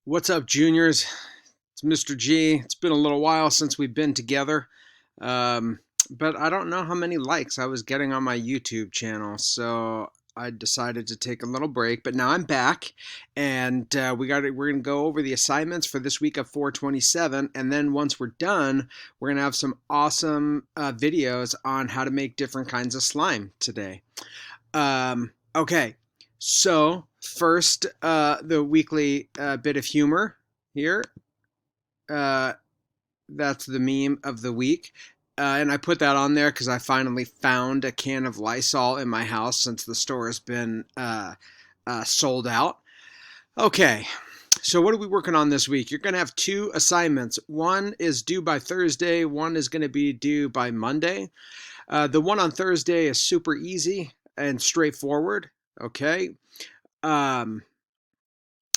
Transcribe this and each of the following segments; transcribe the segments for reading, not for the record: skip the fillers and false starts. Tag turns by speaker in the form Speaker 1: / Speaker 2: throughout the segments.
Speaker 1: What's up, juniors? It's Mr. G. It's been a little while since we've been together, um, but I don't know how many likes I was getting on my YouTube channel, so I decided to take a little break. But now I'm back, and we're gonna go over the assignments for this week of 427, and then once we're done, we're gonna have some awesome videos on how to make different kinds of slime today. Okay, so first, the weekly bit of humor here. Uh, that's the meme of the week. And I put that on there because I finally found a can of Lysol in my house since the store has been sold out. Okay, so what are we working on this week? You're going to have two assignments. One is due by Thursday, one is going to be due by Monday. The one on Thursday is super easy and straightforward. Okay. Um,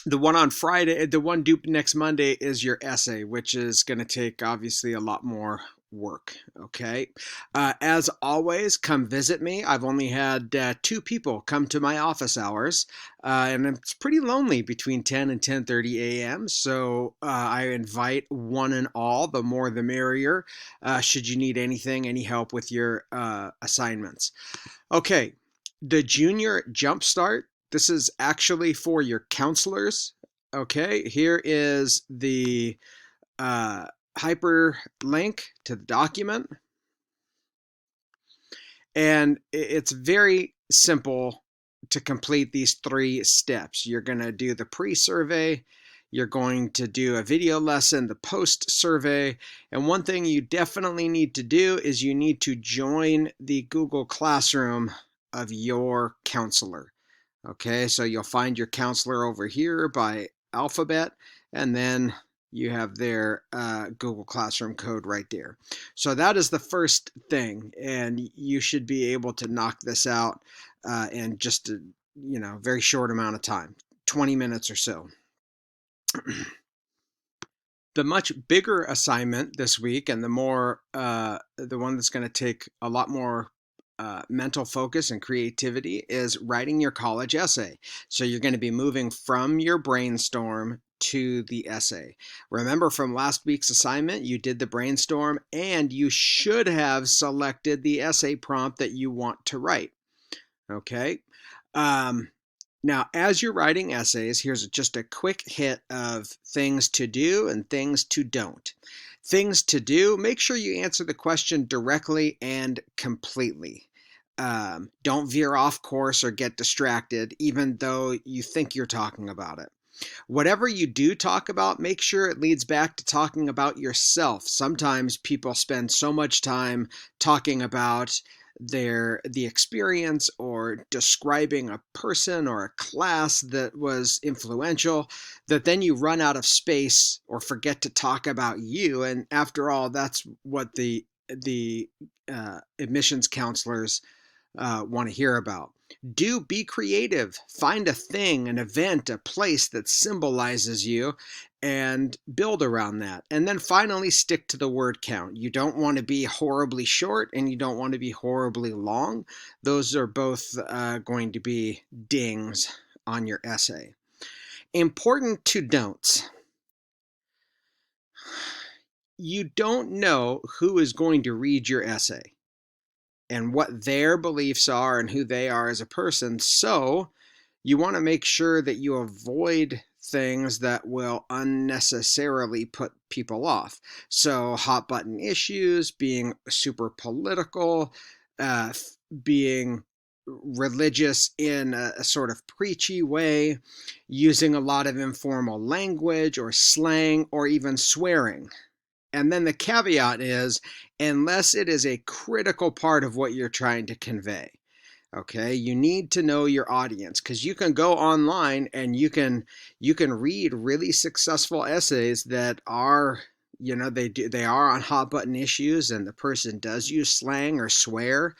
Speaker 1: the one on Friday, the one due next Monday is your essay, which is going to take obviously a lot more work. Okay. As always, come visit me. I've only had two people come to my office hours, and it's pretty lonely between 10 and 10:30 a.m. So I invite one and all, the more the merrier, should you need anything, any help with your assignments. Okay. The Junior Jumpstart. This is actually for your counselors. Okay, here is the hyperlink to the document. And it's very simple to complete these three steps. You're going to do the pre-survey, you're going to do a video lesson, the post-survey, and one thing you definitely need to do is you need to join the Google Classroom of your counselor. Okay, so you'll find your counselor over here by alphabet, and then you have their Google Classroom code right there. So that is the first thing, and you should be able to knock this out in just a very short amount of time, 20 minutes or so. The much bigger assignment this week, and the one that's going to take a lot more mental focus and creativity, is writing your college essay. So you're going to be moving from your brainstorm to the essay. Remember from last week's assignment, you did the brainstorm and you should have selected the essay prompt that you want to write. Okay. Now, as you're writing essays, here's just a quick hit of things to do and things to don't. Things to do, make sure you answer the question directly and completely. Don't veer off course or get distracted, even though you think you're talking about it. Whatever you do talk about, make sure it leads back to talking about yourself. Sometimes people spend so much time talking about the experience or describing a person or a class that was influential, that then you run out of space or forget to talk about you. And after all, that's what the admissions counselors want to hear about. Be creative. Find a thing, an event, a place that symbolizes you and build around that. And then finally, stick to the word count. You don't want to be horribly short and you don't want to be horribly long. Those are both going to be dings on your essay. Important to don'ts. You don't know who is going to read your essay and what their beliefs are and who they are as a person. So you want to make sure that you avoid things that will unnecessarily put people off. So hot button issues, being super political, being religious in a sort of preachy way, using a lot of informal language or slang or even swearing. And then the caveat is, unless it is a critical part of what you're trying to convey. Okay, you need to know your audience, because you can go online and you can read really successful essays that are, they are on hot button issues and the person does use slang or swear.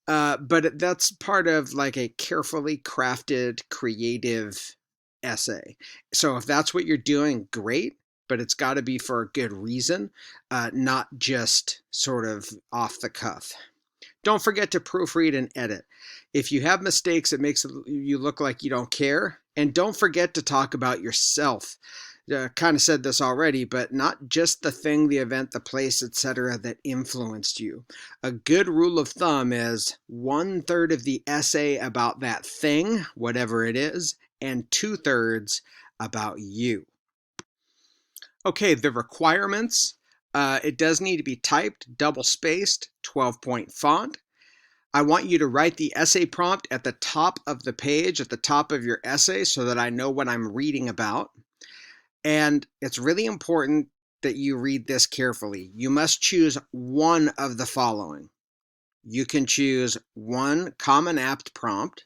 Speaker 1: But that's part of like a carefully crafted, creative essay. So if that's what you're doing, great, but it's got to be for a good reason, not just sort of off the cuff. Don't forget to proofread and edit. If you have mistakes, it makes you look like you don't care. And don't forget to talk about yourself. kind of said this already, but not just the thing, the event, the place, etc. that influenced you. A good rule of thumb is 1/3 of the essay about that thing, whatever it is, and 2/3 about you. Okay, the requirements. It does need to be typed, double-spaced, 12-point font. I want you to write the essay prompt at the top of the page, at the top of your essay, so that I know what I'm reading about. And it's really important that you read this carefully. You must choose one of the following. You can choose 1 Common Apt prompt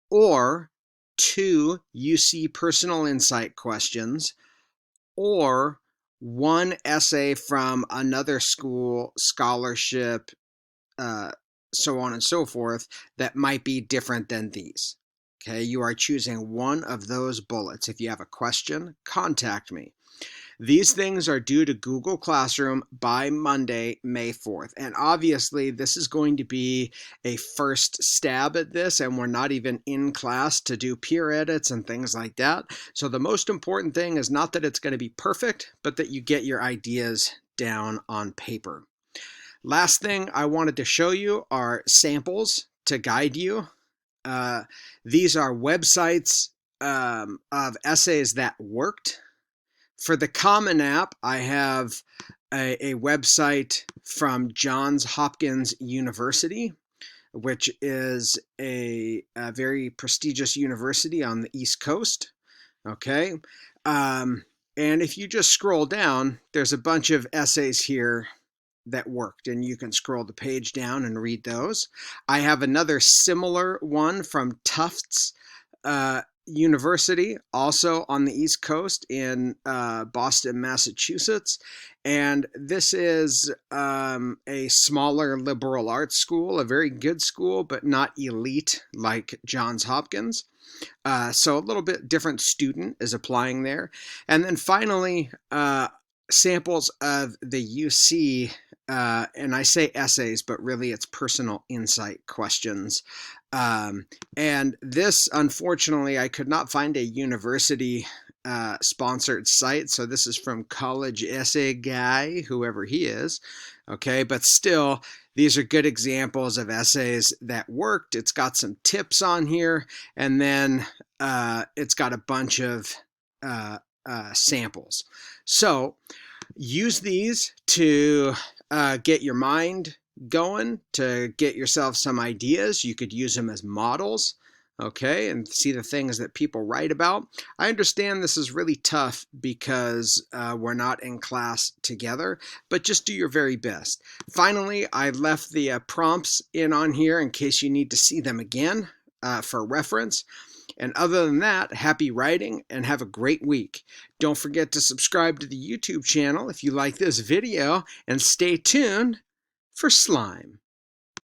Speaker 1: or 2 UC personal insight questions or 1 essay from another school, scholarship, so on and so forth, that might be different than these. Okay, you are choosing one of those bullets. If you have a question, contact me. These things are due to Google Classroom by Monday, May 4th. And obviously, this is going to be a first stab at this, and we're not even in class to do peer edits and things like that. So the most important thing is not that it's going to be perfect, but that you get your ideas down on paper. Last thing I wanted to show you are samples to guide you. These are websites of essays that worked. For the Common App, I have a website from Johns Hopkins University, which is a very prestigious university on the East Coast. Okay. And if you just scroll down, there's a bunch of essays here that worked, and you can scroll the page down and read those. I have another similar one from Tufts University, also on the East Coast in Boston, Massachusetts. And this is a smaller liberal arts school, a very good school, but not elite like Johns Hopkins. So a little bit different student is applying there. And then finally, samples of the UC, and I say essays, but really it's personal insight questions. And this, unfortunately, I could not find a university sponsored site. So this is from College Essay Guy, whoever he is. Okay, but still, these are good examples of essays that worked. It's got some tips on here, and then it's got a bunch of samples. So use these to get your mind going, to get yourself some ideas. You could use them as models, okay, and see the things that people write about. I understand this is really tough because we're not in class together, but just do your very best. Finally, I left the prompts in on here in case you need to see them again for reference. And other than that, happy writing and have a great week. Don't forget to subscribe to the YouTube channel if you like this video, and stay tuned for slime.